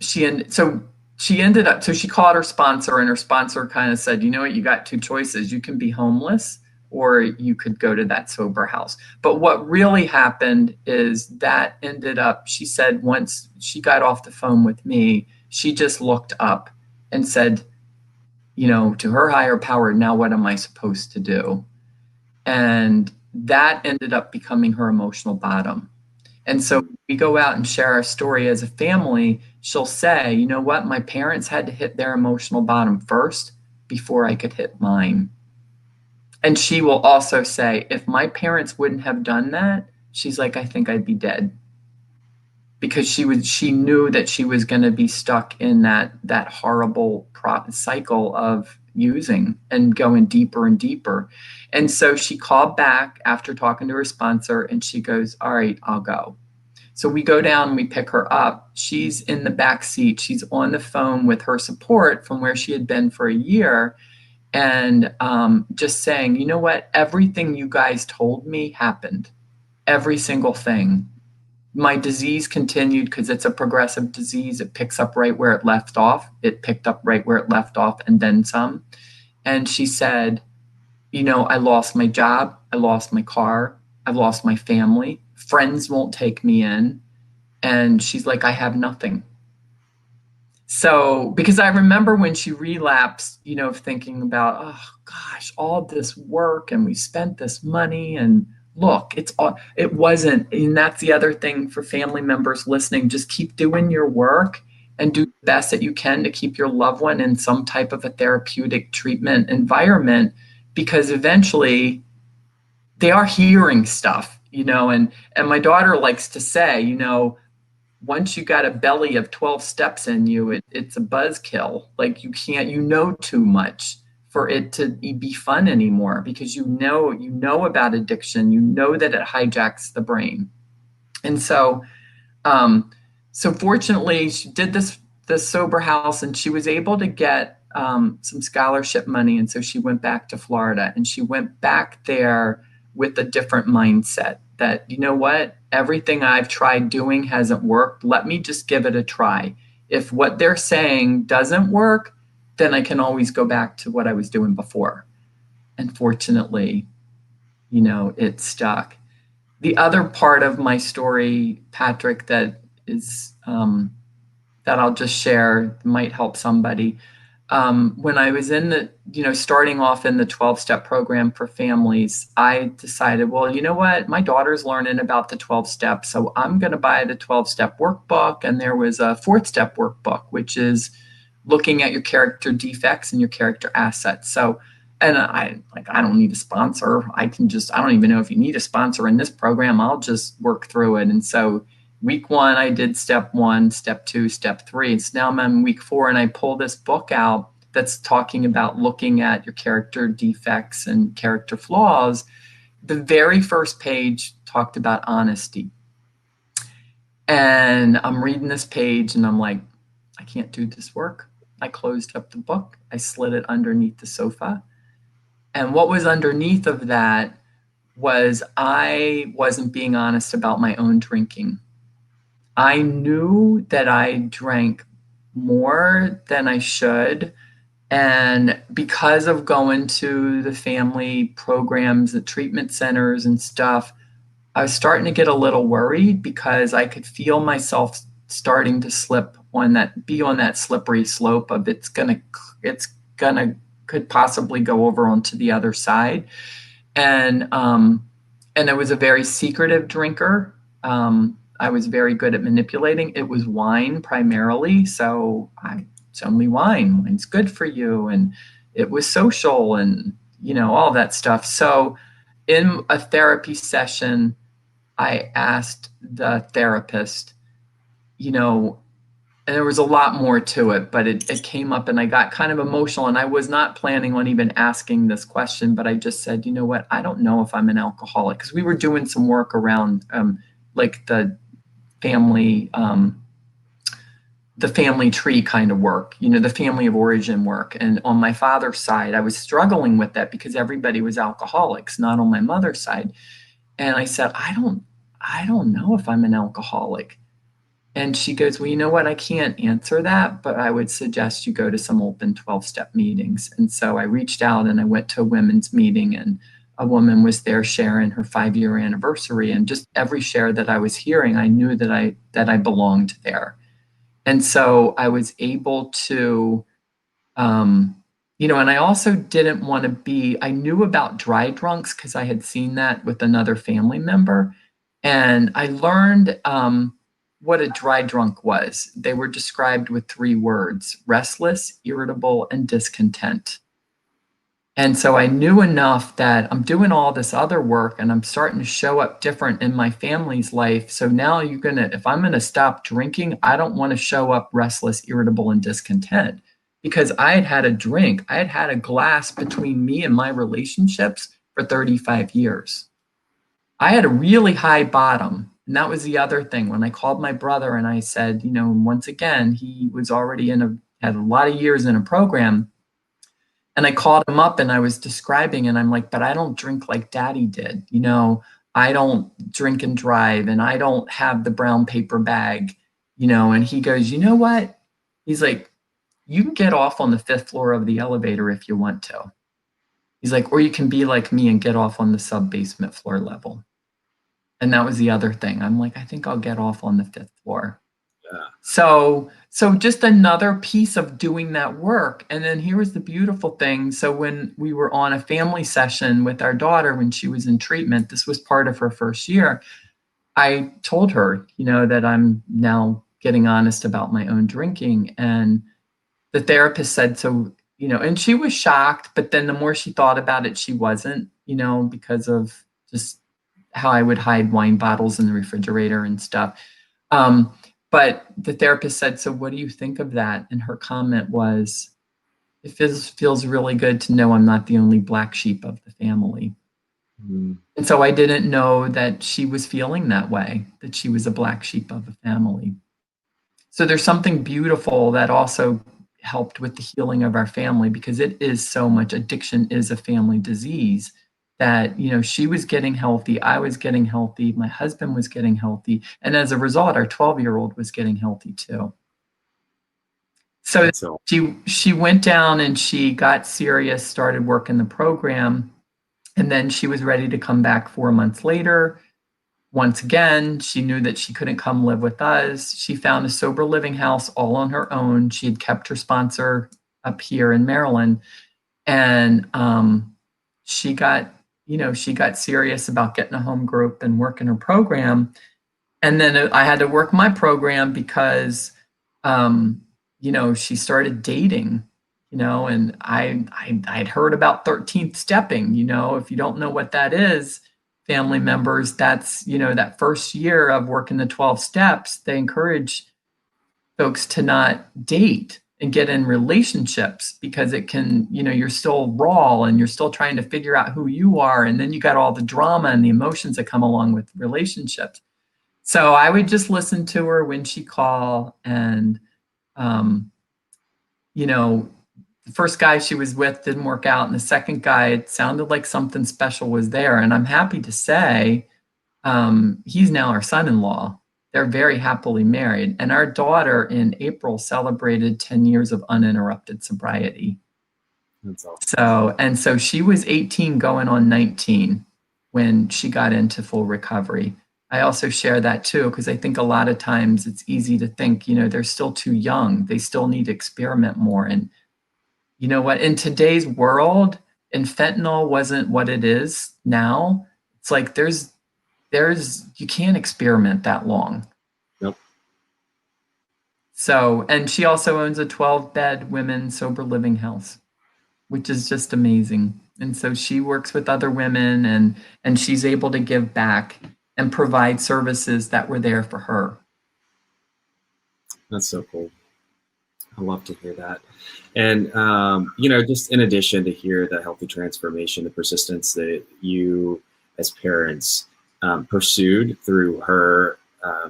she ended up, so she called her sponsor, and her sponsor kind of said, you know what, you got two choices. You can be homeless or you could go to that sober house. But what really happened is that ended up, she said, once she got off the phone with me, she just looked up and said, to her higher power, now what am I supposed to do? And that ended up becoming her emotional bottom. And so we go out and share our story as a family. She'll say, you know what, my parents had to hit their emotional bottom first before I could hit mine. And she will also say, if my parents wouldn't have done that, she's like, I think I'd be dead. Because she knew that she was going to be stuck in that horrible cycle of using and going deeper and deeper. And so she called back after talking to her sponsor and she goes, all right, I'll go. So we go down, we pick her up. She's in the back seat. She's on the phone with her support from where she had been for a year, and just saying, you know what? Everything you guys told me happened. Every single thing. My disease continued because it's a progressive disease. It picks up right where it left off. It picked up right where it left off and then some. And she said, you know, I lost my job. I lost my car. I've lost my family. Friends won't take me in. And she's like, I have nothing. So, because I remember when she relapsed, you know, thinking about, oh gosh, all this work and we spent this money and look, it wasn't. And that's the other thing for family members listening, just keep doing your work and do the best that you can to keep your loved one in some type of a therapeutic treatment environment, because eventually they are hearing stuff, you know, and my daughter likes to say, you know, once you got a belly of 12 steps in you, it's a buzzkill. Like you can't, you know, too much for it to be fun anymore, because you know about addiction, you know that it hijacks the brain. And so, so fortunately she did this sober house and she was able to get some scholarship money. And so she went back to Florida and she went back there with a different mindset that, you know what, everything I've tried doing hasn't worked. Let me just give it a try. If what they're saying doesn't work, then I can always go back to what I was doing before. And fortunately, you know, it stuck. The other part of my story, Patrick, that is that I'll just share might help somebody. When I was in the, you know, starting off in the 12-step program for families, I decided, well, you know what, my daughter's learning about the 12 steps, so I'm going to buy the 12-step workbook. And there was a 4th-step workbook, which is looking at your character defects and your character assets. So, and I don't need a sponsor. I don't even know if you need a sponsor in this program. I'll just work through it. And so week 1, I did step 1, step 2, step 3. It's now I'm in week 4 and I pull this book out that's talking about looking at your character defects and character flaws. The very first page talked about honesty. And I'm reading this page and I'm like, I can't do this work. I closed up the book. I slid it underneath the sofa. And what was underneath of that was I wasn't being honest about my own drinking. I knew that I drank more than I should. And because of going to the family programs, the treatment centers and stuff, I was starting to get a little worried because I could feel myself starting to slip on that slippery slope of could possibly go over onto the other side. And I was a very secretive drinker. I was very good at manipulating. It was wine primarily. So it's only wine. Wine's good for you. And it was social and, you know, all that stuff. So in a therapy session, I asked the therapist, you know, and there was a lot more to it, but it came up and I got kind of emotional, and I was not planning on even asking this question, but I just said, you know what, I don't know if I'm an alcoholic, because we were doing some work around like the family tree kind of work, you know, the family of origin work. And on my father's side, I was struggling with that because everybody was alcoholics, not on my mother's side. And I said, I don't know if I'm an alcoholic. And she goes, well, you know what? I can't answer that, but I would suggest you go to some open 12-step meetings. And so I reached out and I went to a women's meeting, and a woman was there sharing her 5-year anniversary. And just every share that I was hearing, I knew that I belonged there. And so I was able to, you know, and I also didn't want to I knew about dry drunks because I had seen that with another family member. And I learned what a dry drunk was. They were described with 3 words: restless, irritable, and discontent. And so I knew enough that I'm doing all this other work and I'm starting to show up different in my family's life. So now if I'm going to stop drinking, I don't want to show up restless, irritable, and discontent. because I had had a drink. I had had a glass between me and my relationships for 35 years. I had a really high bottom. And that was the other thing. When I called my brother and I said, you know, once again, he was already had a lot of years in a program. And I called him up and I was describing, and I'm like, but I don't drink like daddy did. You know, I don't drink and drive, and I don't have the brown paper bag, you know. And he goes, you know what? He's like, you can get off on the 5th floor of the elevator if you want to. He's like, or you can be like me and get off on the sub-basement floor level. And that was the other thing. I'm like, I think I'll get off on the 5th floor. Yeah. So just another piece of doing that work. And then here was the beautiful thing. So when we were on a family session with our daughter when she was in treatment, this was part of her first year, I told her, you know, that I'm now getting honest about my own drinking. And the therapist said, so, you know, and she was shocked, but then the more she thought about it, she wasn't, you know, because of just how I would hide wine bottles in the refrigerator and stuff. But the therapist said, so what do you think of that? And her comment was, it feels really good to know I'm not the only black sheep of the family. Mm. And so I didn't know that she was feeling that way, that she was a black sheep of the family. So there's something beautiful that also helped with the healing of our family, because it is so much, addiction is a family disease, that, you know, she was getting healthy, I was getting healthy, my husband was getting healthy, and as a result, our 12-year-old was getting healthy too. So she went down and she got serious, started working the program, and then she was ready to come back 4 months later. Once again, she knew that she couldn't come live with us. She found a sober living house all on her own. She had kept her sponsor up here in Maryland, and she got serious about getting a home group and working her program. And then I had to work my program because, you know, she started dating, you know, and I'd heard about 13th stepping. You know, if you don't know what that is, family members, that's, you know, that first year of working the 12 steps, they encourage folks to not date and get in relationships, because it can, you know, you're still raw and you're still trying to figure out who you are. And then you got all the drama and the emotions that come along with relationships. So I would just listen to her when she called, and, you know, the first guy she was with didn't work out. And the second guy, it sounded like something special was there. And I'm happy to say, he's now our son-in-law. They're very happily married. And our daughter in April celebrated 10 years of uninterrupted sobriety. That's awesome. So she was 18 going on 19 when she got into full recovery. I also share that too, because I think a lot of times it's easy to think, you know, they're still too young. They still need to experiment more. And you know what, in today's world, and fentanyl wasn't what it is now, it's like there's you can't experiment that long. Nope. So, and she also owns a 12-bed women's sober living house, which is just amazing. And so she works with other women, and she's able to give back and provide services that were there for her. That's so cool. I love to hear that. And, you know, just in addition to hear the healthy transformation, the persistence that you as parents pursued through her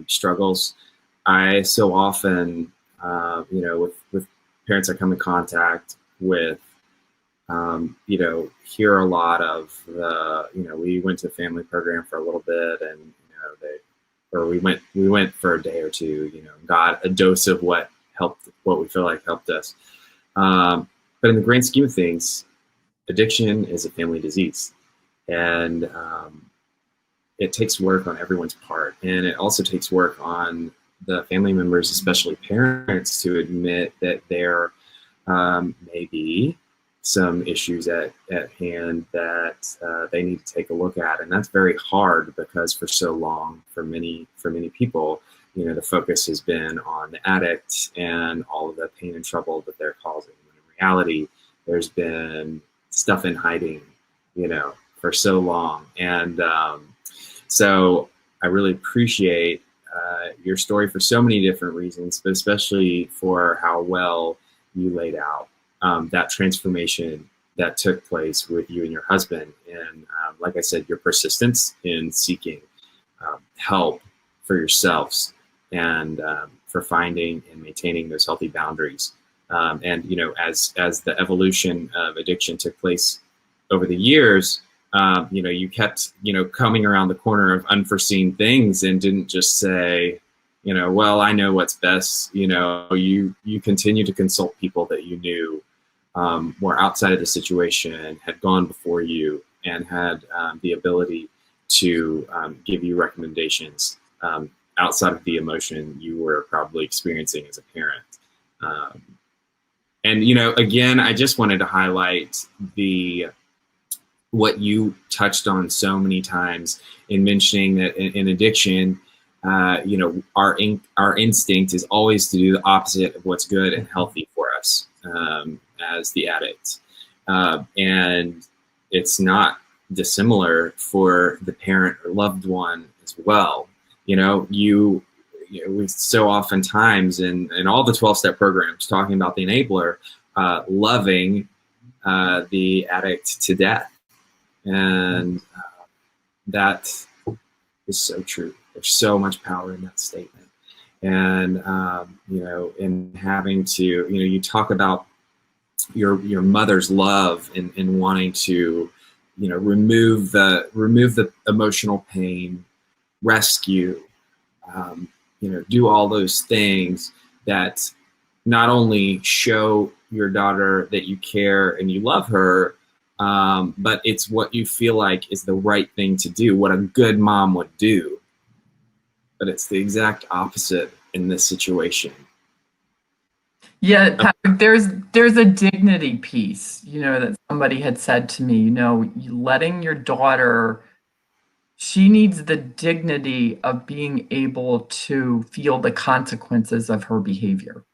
struggles, I so often, you know, with parents I come in contact with, you know, hear a lot of the, you know, we went to a family program for a little bit, and, you know, we went for a day or two, you know, got a dose of what we feel like helped us. But in the grand scheme of things, addiction is a family disease, and it takes work on everyone's part. And it also takes work on the family members, especially parents, to admit that there may be some issues at hand that they need to take a look at. And that's very hard, because for so long, for many people, you know, the focus has been on the addict and all of the pain and trouble that they're causing. When in reality, there's been stuff in hiding, you know, for so long. And so I really appreciate your story for so many different reasons, but especially for how well you laid out, that transformation that took place with you and your husband, and like I said, your persistence in seeking help for yourselves, and for finding and maintaining those healthy boundaries. And as the evolution of addiction took place over the years, you kept coming around the corner of unforeseen things, and didn't just say, well, I know what's best. You continue to consult people that you knew were outside of the situation, had gone before you, and had the ability to give you recommendations outside of the emotion you were probably experiencing as a parent. And again, I just wanted to highlight what you touched on so many times in mentioning that in addiction, our instinct is always to do the opposite of what's good and healthy for us as the addict. And it's not dissimilar for the parent or loved one as well. We so oftentimes in all the 12-step programs talking about the enabler, loving the addict to death. And that is so true. There's so much power in that statement. And, in having to, you talk about your mother's love in wanting to, remove the emotional pain, rescue, do all those things that not only show your daughter that you care and you love her, but it's what you feel like is the right thing to do, what a good mom would do. But it's the exact opposite in this situation. Yeah, Patrick, there's a dignity piece, that somebody had said to me, letting your daughter, she needs the dignity of being able to feel the consequences of her behavior.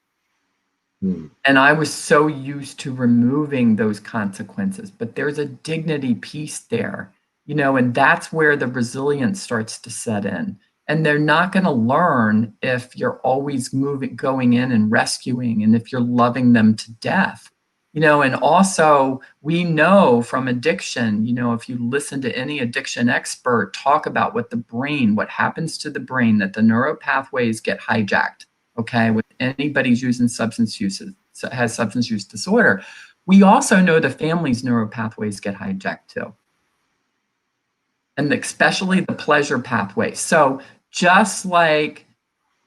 And I was so used to removing those consequences, but there's a dignity piece there, and that's where the resilience starts to set in. And they're not going to learn if you're always going in and rescuing, and if you're loving them to death. And also we know from addiction, if you listen to any addiction expert talk about what happens to the brain, that the neuropathways get hijacked. Okay, with anybody's using substance use, has substance use disorder, we also know the family's neuropathways get hijacked too. And especially the pleasure pathway. So just like,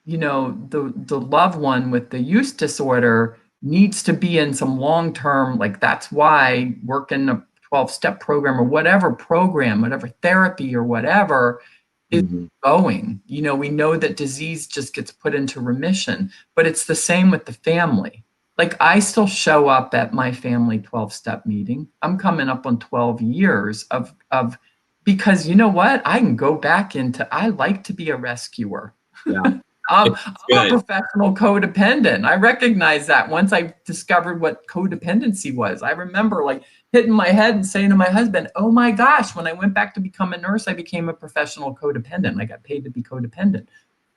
the loved one with the use disorder needs to be in some long-term, like that's why work in a 12-step program or whatever therapy or whatever is going. We know that disease just gets put into remission, but it's the same with the family. Like I still show up at my family 12-step meeting. I'm coming up on 12 years of because you know what? I can go back I like to be a rescuer. Yeah. I'm a professional codependent. I recognize that once I discovered what codependency was. I remember hitting my head and saying to my husband, oh my gosh, when I went back to become a nurse, I became a professional codependent. I got paid to be codependent.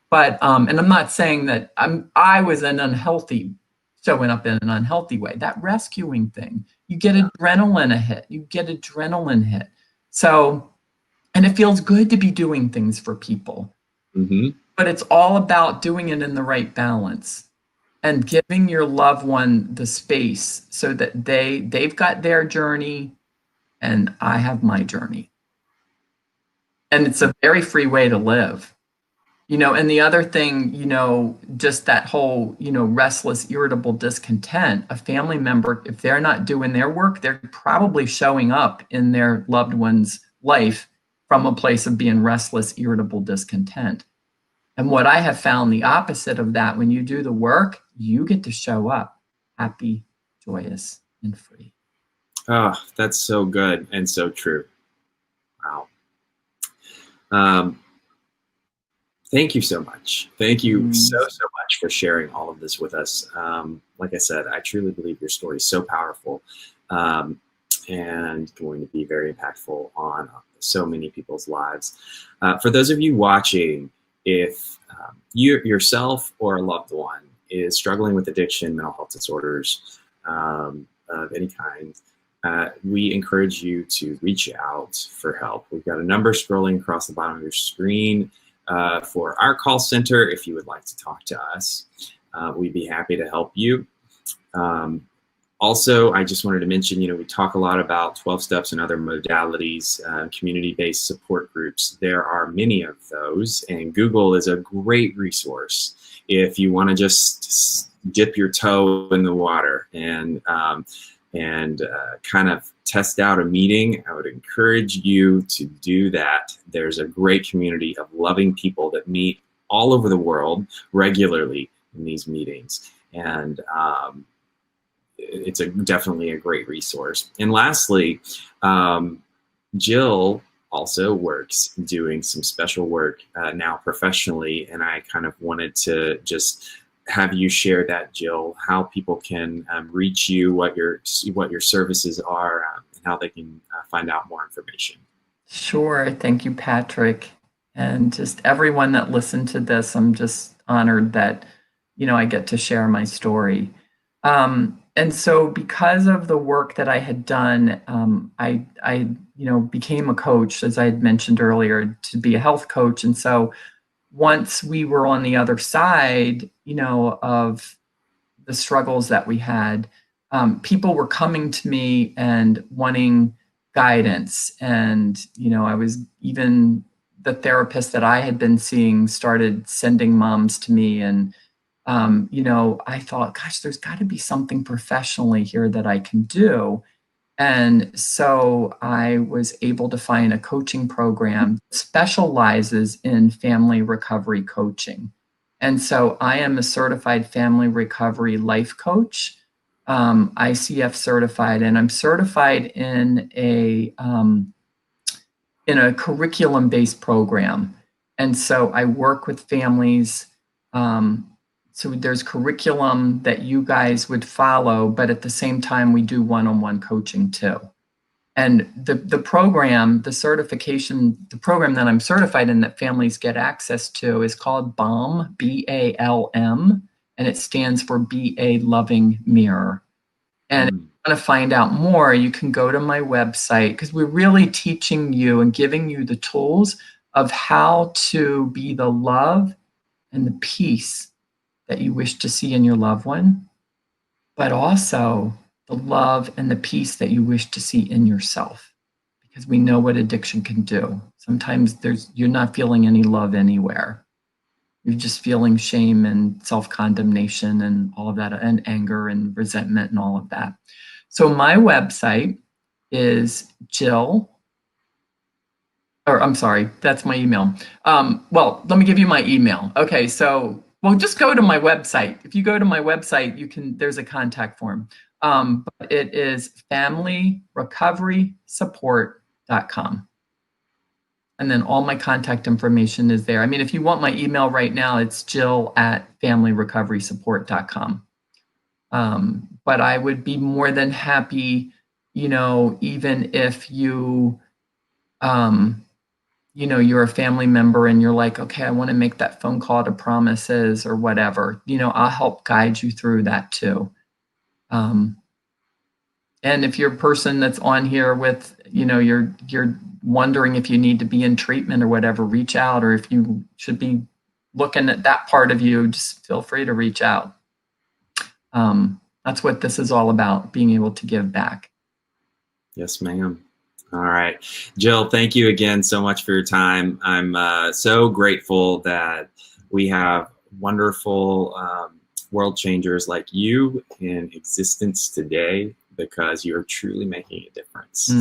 But, and I'm not saying that I was showing up in an unhealthy way. That rescuing thing, you get adrenaline hit. So, and it feels good to be doing things for people. But it's all about doing it in the right balance and giving your loved one the space so that they've got their journey and I have my journey. And it's a very free way to live. And the other thing, just that whole, restless, irritable discontent, a family member, if they're not doing their work, they're probably showing up in their loved one's life from a place of being restless, irritable discontent. And what I have found the opposite of that, when you do the work, you get to show up happy, joyous, and free. Oh, that's so good and so true. Wow. Thank you so much. Thank you so much for sharing all of this with us. Like I said, I truly believe your story is so powerful and going to be very impactful on so many people's lives. For those of you watching, if you yourself or a loved one is struggling with addiction, mental health disorders of any kind, we encourage you to reach out for help. We've got a number scrolling across the bottom of your screen for our call center if you would like to talk to us. We'd be happy to help you. Also, I just wanted to mention, we talk a lot about 12 steps and other modalities, community-based support groups. There are many of those, and Google is a great resource if you want to just dip your toe in the water and kind of test out a meeting. I would encourage you to do that. There's a great community of loving people that meet all over the world regularly in these meetings, and it's definitely a great resource. And lastly, Jill also works doing some special work now professionally, and I kind of wanted to just have you share that, Jill, how people can reach you, what your services are, and how they can find out more information. Sure. Thank you, Patrick. And just everyone that listened to this, I'm just honored that, I get to share my story. And so because of the work that I had done, I became a coach, as I had mentioned earlier, to be a health coach. And so once we were on the other side, of the struggles that we had, people were coming to me and wanting guidance. And, I was even the therapist that I had been seeing started sending moms to me. And I thought, gosh, there's got to be something professionally here that I can do. And so I was able to find a coaching program that specializes in family recovery coaching. And so I am a certified family recovery life coach, ICF certified, and I'm certified in a curriculum-based program. And so I work with families. So there's curriculum that you guys would follow, but at the same time, we do one-on-one coaching too. And the program, the program that I'm certified in that families get access to is called BALM, B-A-L-M, and it stands for Be a Loving Mirror. And if you want to find out more, you can go to my website, because we're really teaching you and giving you the tools of how to be the love and the peace that you wish to see in your loved one, but also the love and the peace that you wish to see in yourself, because we know what addiction can do. Sometimes you're not feeling any love anywhere. You're just feeling shame and self-condemnation and all of that, and anger and resentment and all of that. So my website is that's my email. Well, let me give you my email. Okay, just go to my website. If you go to my website, there's a contact form. But it is familyrecoverysupport.com. And then all my contact information is there. I mean, if you want my email right now, it's jill@familyrecoverysupport.com. But I would be more than happy, even if you, you're a family member and you're like, okay, I want to make that phone call to Promises or whatever, I'll help guide you through that too. And if you're a person that's on here with, you're wondering if you need to be in treatment or whatever, reach out. Or if you should be looking at that part of you, just feel free to reach out. That's what this is all about, being able to give back. Yes, ma'am. All right. Jill, thank you again so much for your time. I'm so grateful that we have wonderful world changers like you in existence today, because you're truly making a difference.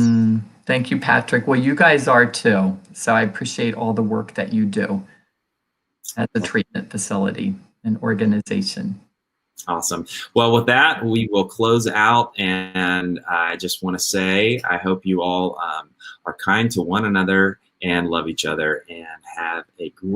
Thank you, Patrick. Well, you guys are too. So I appreciate all the work that you do at the treatment facility and organization. Awesome. Well, with that, we will close out. And I just want to say, I hope you all are kind to one another and love each other and have a great